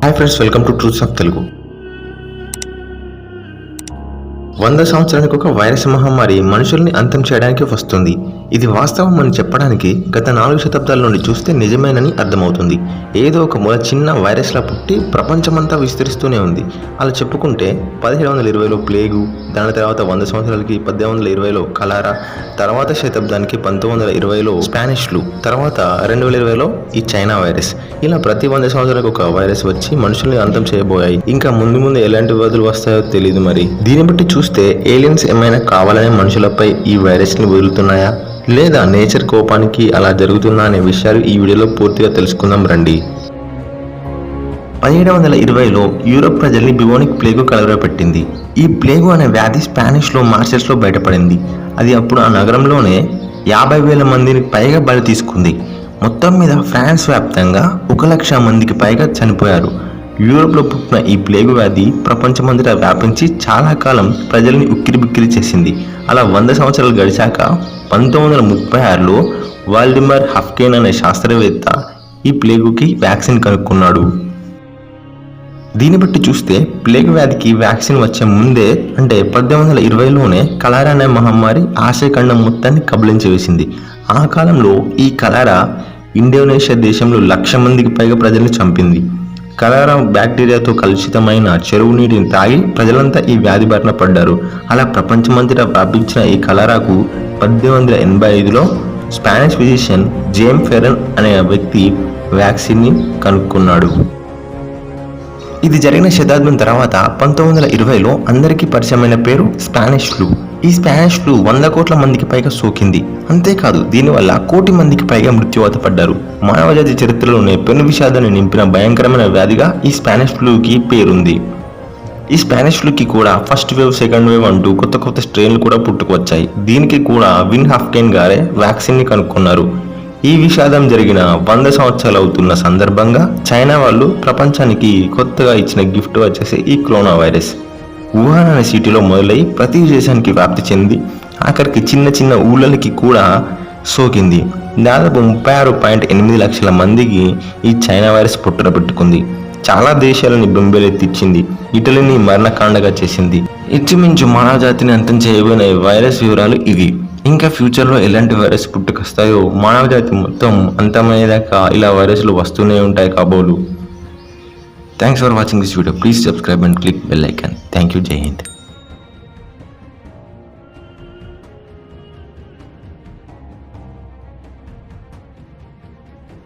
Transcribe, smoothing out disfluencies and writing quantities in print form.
Hi friends, welcome to truths of Telugu. 100 సంవత్సరానికి ఒక virus మహమ్మారి మనుషుల్ని అంతం చేయడానికి వస్తుంది. ఇది వాస్తవం అని చెప్పడానికి గత 4 శతాబ్దాల నుండి చూస్తే నిజమేనని అర్థమవుతుంది. ఏదో ఒక మూల చిన్న వైరస్లా పుట్టి ప్రపంచమంతా విస్తరిస్తూనే ఉంది. అలా చెప్పుకుంటే 1720లో ప్లేగు, దాని తర్వాత 100 సంవత్సరాలకి 1820లో కలారా, తర్వాత శతాబ్దానికి 1920లో స్పానిష్ ఫ్లూ, తర్వాత 2020లో ఈ చైనా వైరస్. ఇలా ప్రతి 100 సంవత్సరాలకు ఒక వైరస్ వచ్చి మనుషుల్ని అంతం చేయబోయాయి. ఇంకా ముందు ముందు ఎలాంటి వ్యాధులు వస్తాయో తెలియదు. మరి దీన్ని బట్టి చూస్తే ఏలియన్స్ ఏమైనా కావాలనే మనుషులపై ఈ వైరస్ ని వదులుతున్నాయా, లేదా నేచర్ కోపానికి అలా జరుగుతుందా అనే విషయాలు ఈ వీడియోలో పూర్తిగా తెలుసుకుందాం రండి. 1720లో యూరోప్ ప్రజల్ని బివోనిక్ ప్లేగు కలవరపెట్టింది. ఈ ప్లేగు అనే వ్యాధి స్పానిష్లో మార్చెస్లో బయటపడింది. అది అప్పుడు ఆ నగరంలోనే 50,000 మందిని పైగా బలి తీసుకుంది. మొత్తం మీద ఫ్రాన్స్ వ్యాప్తంగా 1,00,000 మందికి పైగా చనిపోయారు. యూరోప్లో పుట్టిన ఈ ప్లేగు వ్యాధి ప్రపంచమంతటా వ్యాపించి చాలా కాలం ప్రజల్ని ఉక్కిరిబిక్కిరి చేసింది. అలా 100 సంవత్సరాలు గడిచాక 1936లో వాల్డిమర్ హఫ్కేన్ అనే శాస్త్రవేత్త ఈ ప్లేగుకి వ్యాక్సిన్ కనుక్కున్నాడు. దీన్ని బట్టి చూస్తే ప్లేగ్ వ్యాధికి వ్యాక్సిన్ వచ్చే ముందే అంటే 1820లోనే కలారా అనే మహమ్మారి ఆసియా ఖండం మొత్తాన్ని కబళించి వేసింది. ఆ కాలంలో ఈ కలారా ఇండోనేషియా దేశంలో 1,00,000 మందికి పైగా ప్రజల్ని చంపింది. కలారా బ్యాక్టీరియాతో కలుషితమైన చెరువు నీటిని తాగి ప్రజలంతా ఈ వ్యాధి బారిన పడ్డారు. అలా ప్రపంచమంతటా వ్యాపించిన ఈ కలారాకు 1885లో స్పానిష్ ఫిజిషియన్ జేమ్ ఫెరన్ అనే వ్యక్తి వ్యాక్సిన్ని కనుక్కున్నాడు. ఇది జరిగిన శతాబ్దం తర్వాత 1920లో అందరికీ పరిచయమైన పేరు స్పానిష్ ఫ్లూ. ఈ స్పానిష్ ఫ్లూ 100 కోట్ల మందికి పైగా సోకింది. అంతేకాదు దీనివల్ల 1 కోటి మందికి పైగా మృత్యువాత పడ్డారు. మానవజాతి చరిత్రలోనే పెను విషాదాన్ని నింపిన భయంకరమైన వ్యాధిగా ఈ స్పానిష్ ఫ్లూకి పేరుంది. ఈ స్పానిష్ ఫ్లూకి కూడా ఫస్ట్ వేవ్, సెకండ్ వేవ్ అంటూ కొత్త కొత్త స్ట్రెయిన్లు కూడా పుట్టుకొచ్చాయి. దీనికి కూడా విన్ హఫ్కేన్ గారే వ్యాక్సిన్ని కనుక్కున్నారు. ఈ విషాదం జరిగిన 100 సంవత్సరాలు అవుతున్న సందర్భంగా చైనా వాళ్ళు ప్రపంచానికి కొత్తగా ఇచ్చిన గిఫ్ట్ వచ్చేసి ఈ కరోనా వైరస్. వుహాన్ అనే సిటీలో మొదలై ప్రతి దేశానికి వ్యాప్తి చెంది ఆఖరికి చిన్న చిన్న ఊళ్ళకి కూడా సోకింది. దాదాపు 36.8 లక్షల మందికి ఈ చైనా వైరస్ పుట్టున పెట్టుకుంది. చాలా దేశాలని బెంబేలెత్తిచ్చింది. ఇటలీని మరణకాండగా చేసింది. ఇంచుమించు మానవ జాతిని అంతం చేయబోయిన వైరస్ వివరాలు ఇవి. ఇంకా ఫ్యూచర్లో ఎలాంటి వైరస్ పుట్టుకొస్తాయో, మానవ జాతి మొత్తం అంతమయ్యేదాకా ఇలా వైరస్లు వస్తూనే ఉంటాయి కాబోలు. Thanks for watching this video. Please subscribe and click bell icon. Thank you. జై హింద్.